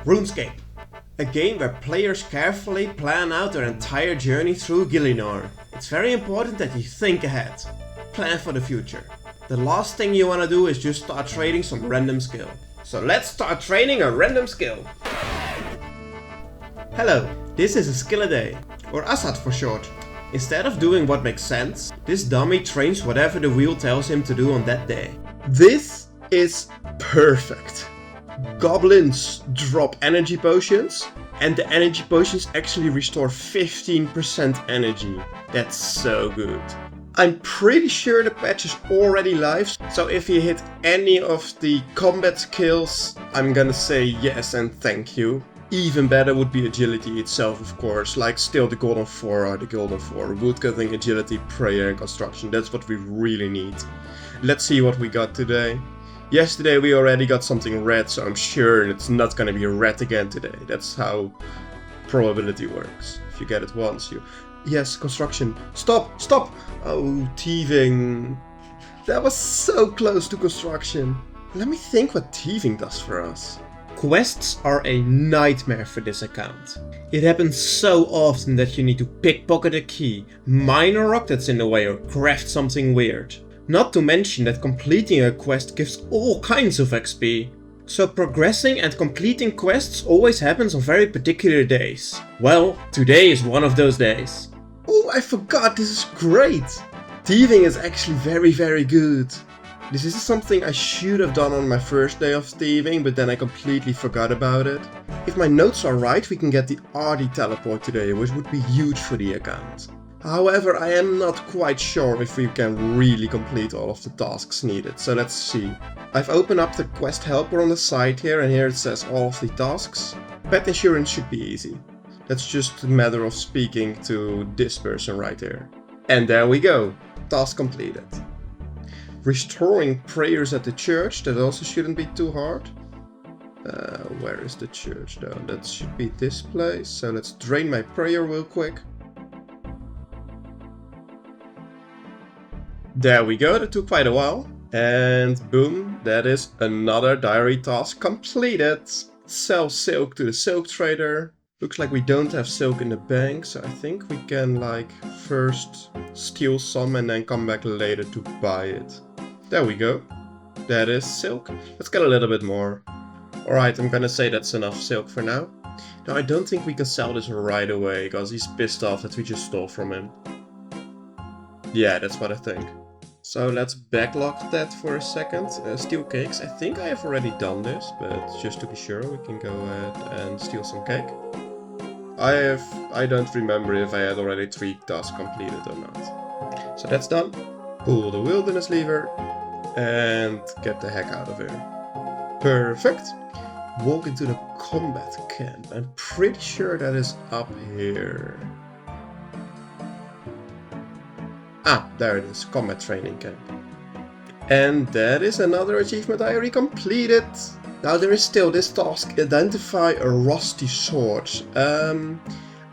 RuneScape, a game where players carefully plan out their entire journey through Gielinor. It's very important that you think ahead, plan for the future. The last thing you want to do is just start trading some random skill. So let's start training a random skill. Hello, this is a skill a day, or ASAT for short. Instead of doing what makes sense, this dummy trains whatever the wheel tells him to do on that day. This is perfect. Goblins drop energy potions, and the energy potions actually restore 15% energy. That's so good. I'm pretty sure the patch is already live, so if you hit any of the combat skills, I'm gonna say yes and thank you. Even better would be agility itself, of course, like still the golden 4 are the golden 4. Woodcutting, agility, prayer and construction, that's what we really need. Let's see what we got today. Yesterday we already got something red, so I'm sure it's not gonna be red again today. That's how probability works. If you get it once, you... Yes, construction. Stop! Stop! Oh, thieving. That was so close to construction. Let me think what thieving does for us. Quests are a nightmare for this account. It happens so often that you need to pickpocket a key, mine a rock that's in the way, or craft something weird. Not to mention that completing a quest gives all kinds of XP. So progressing and completing quests always happens on very particular days. Well, today is one of those days. Oh, I forgot, this is great! Thieving is actually very good. This is something I should have done on my first day of thieving, but then I completely forgot about it. If my notes are right, we can get the RD teleport today, which would be huge for the account. However, I am not quite sure if we can really complete all of the tasks needed, so let's see. I've opened up the quest helper on the side here, and here it says all of the tasks. Pet insurance should be easy. That's just a matter of speaking to this person right here. And there we go, task completed. Restoring prayers at the church, that also shouldn't be too hard. Where is the church though? That should be this place, so let's drain my prayer real quick. There we go, that took quite a while. And boom, that is another diary task completed. Sell silk to the silk trader. Looks like we don't have silk in the bank, so I think we can like first steal some and then come back later to buy it. There we go. That is silk. Let's get a little bit more. Alright, I'm gonna say that's enough silk for now. Now I don't think we can sell this right away, because he's pissed off that we just stole from him. Yeah, that's what I think. So let's backlog that for a second. Steal cakes. I think I have already done this, but just to be sure, we can go ahead and steal some cake. I don't remember if I had already 3 tasks completed or not. So that's done. Pull the wilderness lever and get the heck out of here. Perfect. Walk into the combat camp. I'm pretty sure that is up here. Ah, there it is, combat training camp. And that is another achievement diary completed. Now there is still this task, identify a rusty sword.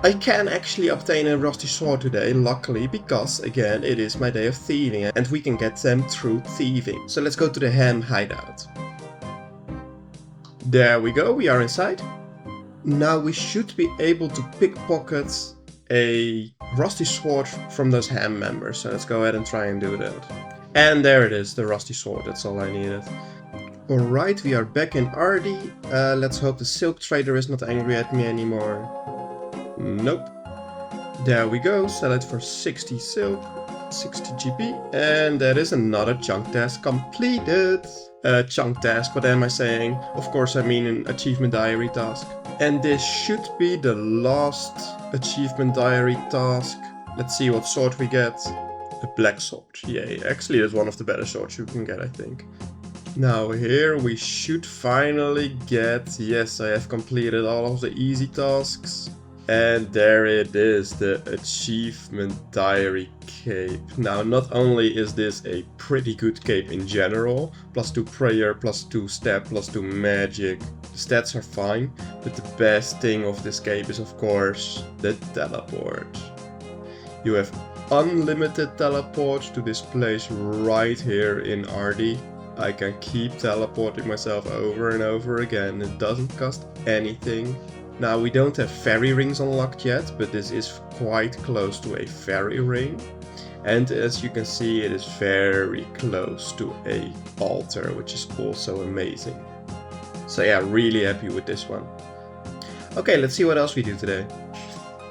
I can actually obtain a rusty sword today, luckily, because again, it is my day of thieving and we can get them through thieving. So let's go to the ham hideout. There we go, we are inside. Now we should be able to pickpocket a rusty sword from those ham members, so let's go ahead and try and do that. And there it is, the rusty sword, that's all I needed. Alright, we are back in RD. Let's hope the silk trader is not angry at me anymore. Nope. There we go, sell it for 60 silk, 60 GP, and that is another chunk task completed. Chunk task, what am I saying? Of course I mean an achievement diary task. And this should be the last achievement diary task. Let's see what sword we get. A black sword, yay. Actually that's one of the better swords you can get, I think. Now here we should finally get... Yes, I have completed all of the easy tasks. And there it is, the achievement diary cape. Now not only is this a pretty good cape in general, +2 prayer, +2 stab, +2 magic, the stats are fine, but the best thing of this cape is of course the teleport. You have unlimited teleports to this place right here in RD. I can keep teleporting myself over and over again. It doesn't cost anything. Now, we don't have fairy rings unlocked yet, but this is quite close to a fairy ring. And as you can see, it is very close to a altar, which is also amazing. So yeah, really happy with this one. Okay, let's see what else we do today.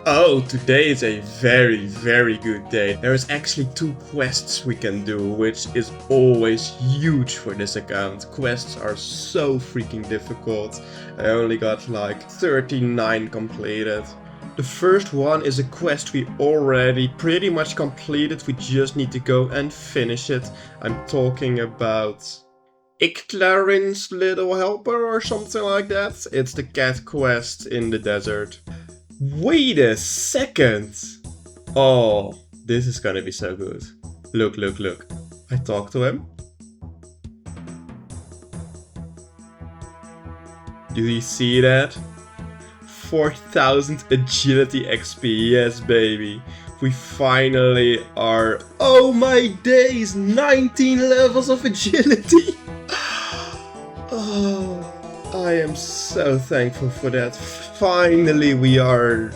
Oh, today is a very good day. There is actually 2 quests we can do, which is always huge for this account. Quests are so freaking difficult. I only got like 39 completed. The first one is a quest we already pretty much completed. We just need to go and finish it. I'm talking about Ictlarin's little helper or something like that. It's the cat quest in the desert. Wait a second! Oh, this is gonna be so good. Look. I talked to him. Do you see that? 4000 agility XP, yes baby. We finally are, oh my days, 19 levels of agility! Oh, I am so thankful for that. Finally we are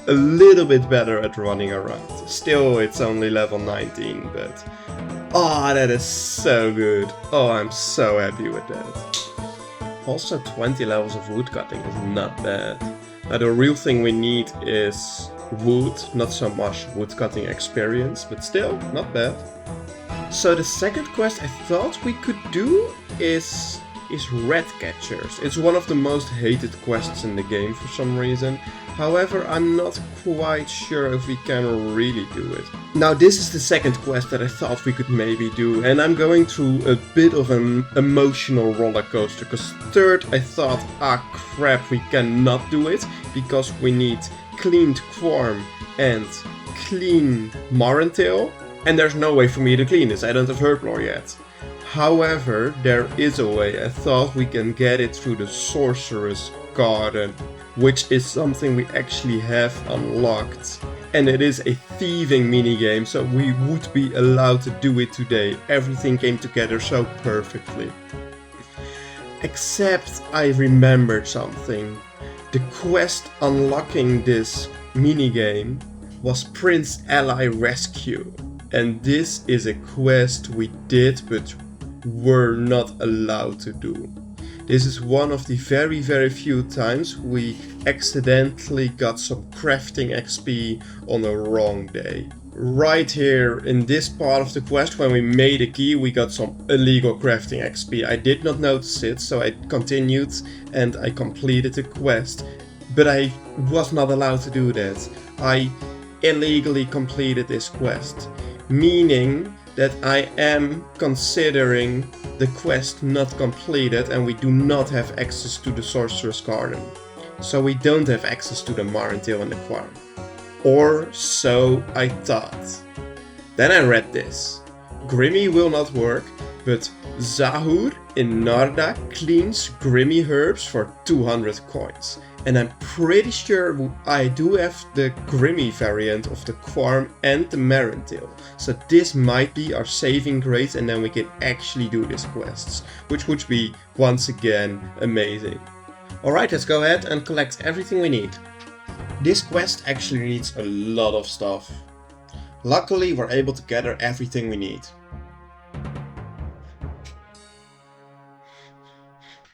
a little bit better at running around. Still, it's only level 19, but oh, that is so good. Oh, I'm so happy with that. Also, 20 levels of woodcutting is not bad. Now, the real thing we need is wood, not so much woodcutting experience, but still, not bad. So the second quest I thought we could do is rat catchers. It's one of the most hated quests in the game for some reason. However, I'm not quite sure if we can really do it. Now, this is the second quest that I thought we could maybe do, and I'm going through a bit of an emotional roller coaster, because third I thought, ah crap, we cannot do it, because we need cleaned Quarm and clean Marentail, and there's no way for me to clean this. I don't have Herblore yet. However, there is a way. I thought we can get it through the Sorcerer's Garden, which is something we actually have unlocked. And it is a thieving minigame, so we would be allowed to do it today. Everything came together so perfectly. Except I remembered something. The quest unlocking this minigame was Prince Ally Rescue. And this is a quest we did but were not allowed to do. This is one of the very few times we accidentally got some crafting XP on a wrong day. Right here in this part of the quest, when we made a key, we got some illegal crafting XP. I did not notice it, so I continued and I completed the quest. But I was not allowed to do that. I illegally completed this quest, meaning that I am considering the quest not completed and we do not have access to the Sorcerer's Garden. So we don't have access to the Marentail and the Quarm. Or so I thought. Then I read this. Grimmy will not work, but Zahur in Narda cleans Grimmy herbs for 200 coins. And I'm pretty sure I do have the Grimmy variant of the Quarm and the Marentail. So this might be our saving grace, and then we can actually do these quests, which would be once again amazing. Alright, let's go ahead and collect everything we need. This quest actually needs a lot of stuff. Luckily, we're able to gather everything we need.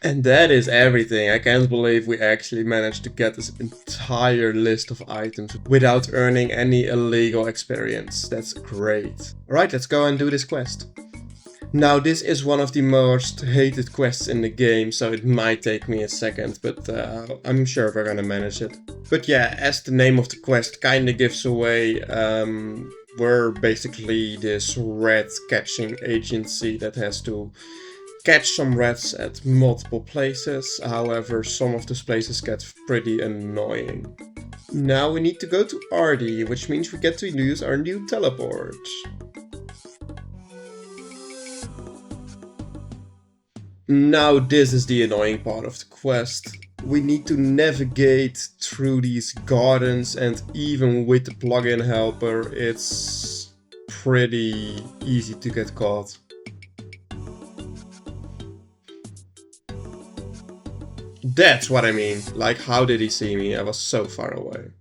And that is everything. I can't believe we actually managed to get this entire list of items without earning any illegal experience. That's great. Alright, let's go and do this quest. Now, this is one of the most hated quests in the game, so it might take me a second, but I'm sure we're gonna manage it. But yeah, as the name of the quest kinda gives away, we're basically this rat catching agency that has to catch some rats at multiple places. However, some of those places get pretty annoying. Now we need to go to Ardy, which means we get to use our new teleport. Now this is the annoying part of the quest. We need to navigate through these gardens, and even with the plugin helper, it's pretty easy to get caught. That's what I mean. Like, how did he see me? I was so far away.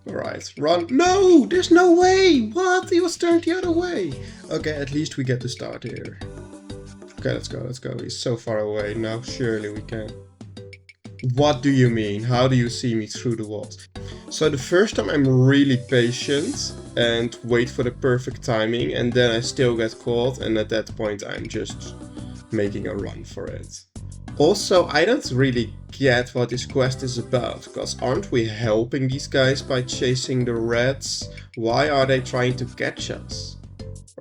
Alright, run. No! There's no way! What? He was turned the other way. Okay, at least we get to start here. Okay, let's go, let's go. He's so far away. Now surely we can. What do you mean? How do you see me through the walls? So the first time I'm really patient and wait for the perfect timing, and then I still get caught, and at that point I'm just making a run for it. Also, I don't really get what this quest is about, because aren't we helping these guys by chasing the rats? Why are they trying to catch us?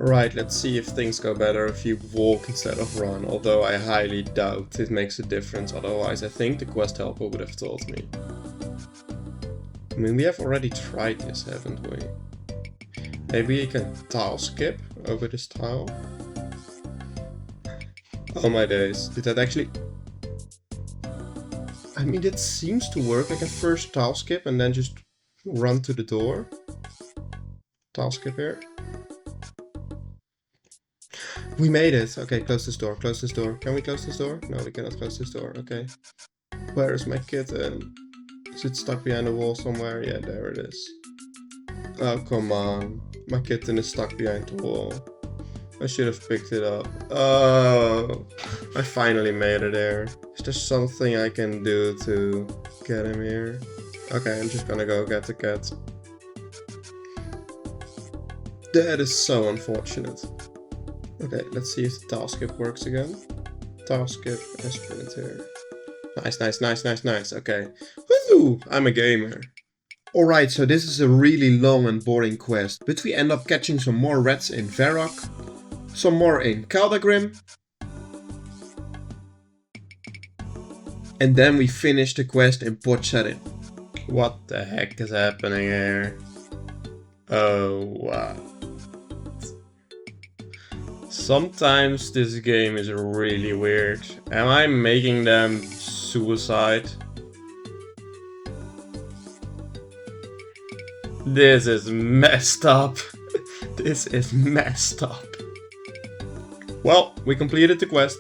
Alright, let's see if things go better if you walk instead of run, although I highly doubt it makes a difference, otherwise I think the quest helper would have told me. I mean, we have already tried this, haven't we? Maybe you can tile skip over this tile? Oh my days, did that actually... I mean, it seems to work, like a first tile skip and then just run to the door. Tile skip here. We made it! Okay, close this door, close this door. Can we close this door? No, we cannot close this door, okay. Where is my kitten? Is it stuck behind a wall somewhere? Yeah, there it is. Oh, come on. My kitten is stuck behind the wall. I should have picked it up. Oh, I finally made it there. Is there something I can do to get him here? Okay, I'm just gonna go get the cat. That is so unfortunate. Okay, let's see if the tile skip works again. Tile skip and sprint here. Nice, nice, nice, nice, nice. Okay. Woo! I'm a gamer. Alright, so this is a really long and boring quest, but we end up catching some more rats in Varrock, some more in Kaldagrim, and then we finish the quest in Potcharin. What the heck is happening here? Oh wow. Sometimes this game is really weird. Am I making them suicide? This is messed up. This is messed up. Well, we completed the quest.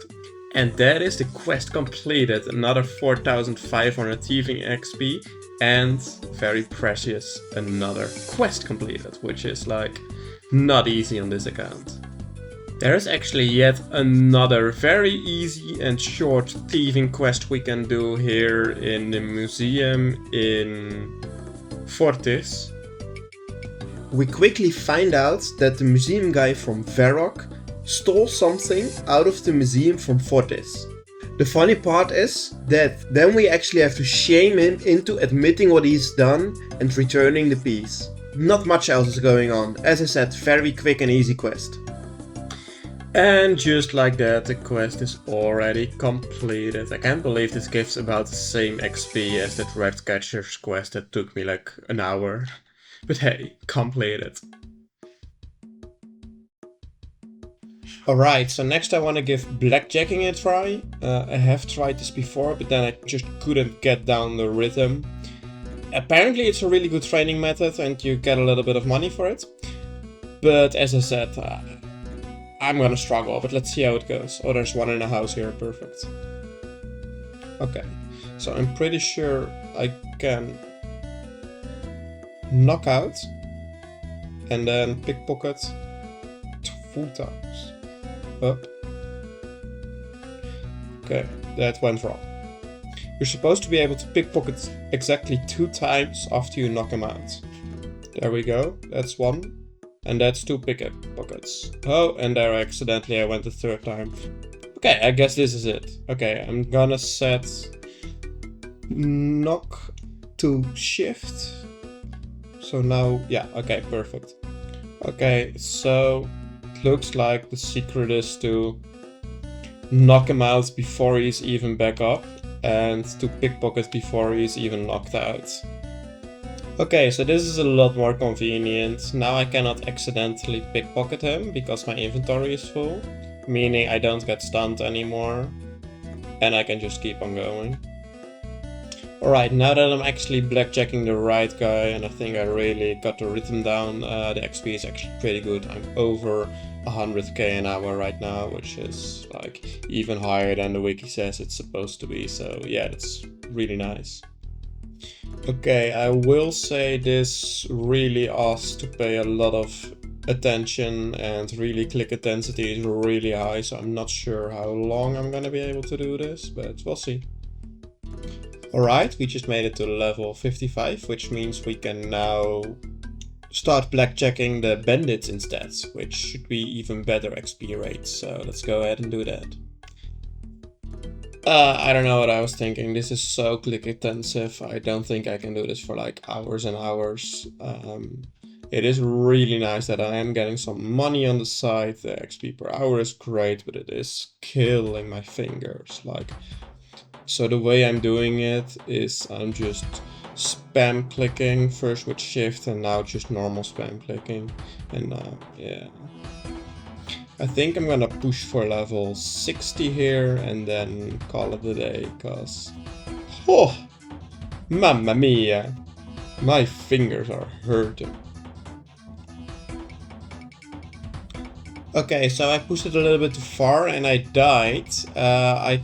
And that is the quest completed. Another 4,500 thieving XP. And very precious, another quest completed. Which is like not easy on this account. There is actually yet another very easy and short thieving quest we can do here in the museum in Fortis. We quickly find out that the museum guy from Varrock stole something out of the museum from Fortis. The funny part is that then we actually have to shame him into admitting what he's done and returning the piece. Not much else is going on. As I said, very quick and easy quest. And just like that, the quest is already completed. I can't believe this gives about the same XP as that rat catcher's quest that took me like an hour. But hey, completed. Alright, so next I want to give blackjacking a try. I have tried this before, but then I just couldn't get down the rhythm. Apparently it's a really good training method and you get a little bit of money for it. But as I said, I'm gonna struggle, but let's see how it goes. Oh, there's one in the house here, perfect. Okay, so I'm pretty sure I can knock out and then pickpocket 2 times. Up. Okay, that went wrong. You're supposed to be able to pickpocket exactly 2 times after you knock him out. There we go, that's 1. And that's 2 pickpockets. Oh, and there accidentally I went the 3rd time. Okay, I guess this is it. Okay, I'm gonna set knock to shift. So now, yeah, okay, perfect. Okay, so it looks like the secret is to knock him out before he's even back up and to pickpocket before he's even knocked out. Okay, so this is a lot more convenient. Now I cannot accidentally pickpocket him because my inventory is full, meaning I don't get stunned anymore and I can just keep on going. Alright, now that I'm actually blackjacking the right guy and I think I really got the rhythm down, the XP is actually pretty good. I'm over 100k an hour right now, which is like even higher than the wiki says it's supposed to be. So yeah, that's really nice. Okay, I will say this really asks to pay a lot of attention, and really click intensity is really high, so I'm not sure how long I'm gonna be able to do this, but we'll see. Alright, we just made it to level 55, which means we can now start blackjacking the bandits instead, which should be even better XP rates, so let's go ahead and do that. I don't know what I was thinking. This is so click intensive. I don't think I can do this for like hours and hours. It is really nice that I am getting some money on the side. The XP per hour is great, but it is killing my fingers. Like, so the way I'm doing it is I'm just spam clicking, first with shift and now just normal spam clicking. And yeah. I think I'm gonna push for level 60 here and then call it a day, cause oh, mamma mia, my fingers are hurting. Okay, so I pushed it a little bit too far and I died. I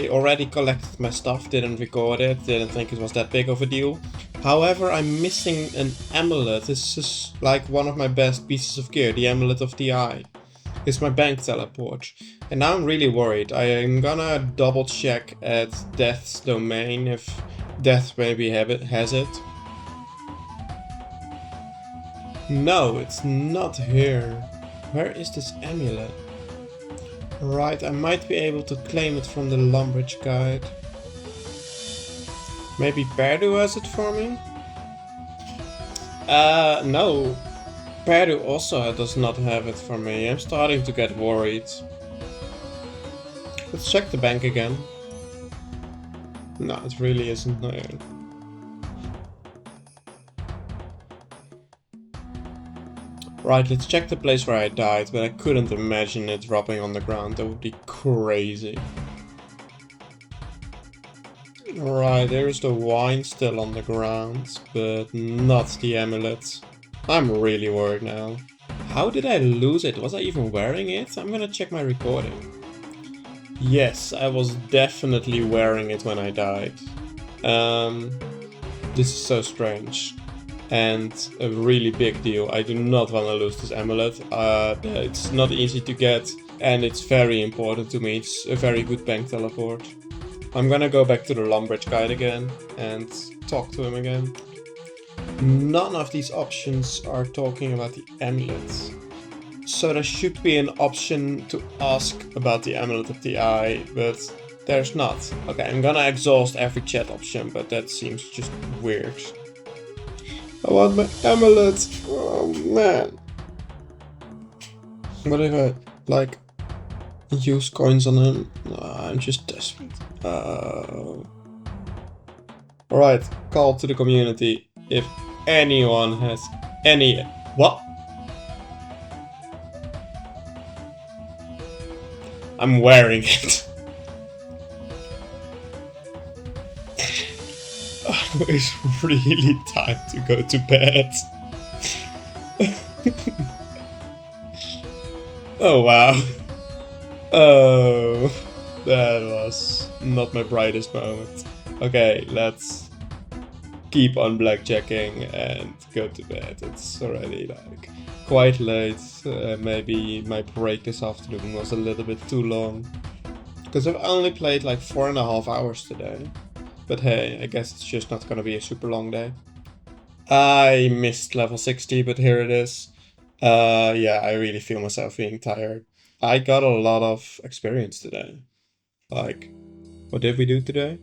already collected my stuff, didn't record it, didn't think it was that big of a deal. However, I'm missing an amulet. This is like one of my best pieces of gear, the amulet of the eye. It's my bank teleport. And now I'm really worried. I am gonna double check at Death's domain if Death maybe has it. No, it's not here. Where is this amulet? Right, I might be able to claim it from the Lumbridge guide. Maybe Perdu has it for me? No. Perdu also does not have it for me. I'm starting to get worried. Let's check the bank again. No, it really isn't there. Right, let's check the place where I died, but I couldn't imagine it dropping on the ground. That would be crazy. Alright, there's the wine still on the ground, but not the amulet. I'm really worried now. How did I lose it? Was I even wearing it? I'm gonna check my recording. Yes, I was definitely wearing it when I died. This is so strange. And a really big deal. I do not want to lose this amulet. It's not easy to get, and it's very important to me. It's a very good bank teleport. I'm gonna go back to the Lumbridge guide again and talk to him again. None of these options are talking about the amulet. So there should be an option to ask about the amulet of the eye, but there's not. Okay, I'm gonna exhaust every chat option, but that seems just weird. I want my amulet! Oh man! What if I, like, use coins on him? No, I'm just desperate. Alright, call to the community. If anyone has any... What? I'm wearing it. It's really time to go to bed. Oh wow. Oh, that was not my brightest moment. Okay, let's keep on blackjacking and go to bed. It's already like quite late. Maybe my break this afternoon was a little bit too long, because I've only played like 4.5 hours today. But hey, I guess it's just not gonna be a super long day. I missed level 60, but here it is. Yeah, I really feel myself being tired. I got a lot of experience today. Like, what did we do today?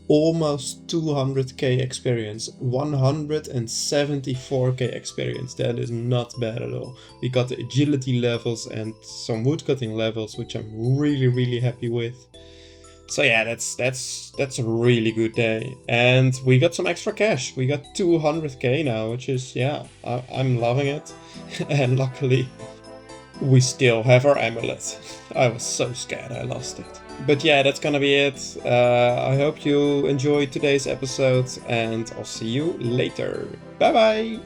Almost 200k experience, 174k experience. That is not bad at all. We got the agility levels and some woodcutting levels, which I'm really happy with. So yeah, that's a really good day. And we got some extra cash. We got 200k now, which is, yeah, I'm loving it. And luckily, we still have our amulet. I was so scared I lost it. But yeah, that's gonna be it. I hope you enjoyed today's episode, and I'll see you later. Bye bye!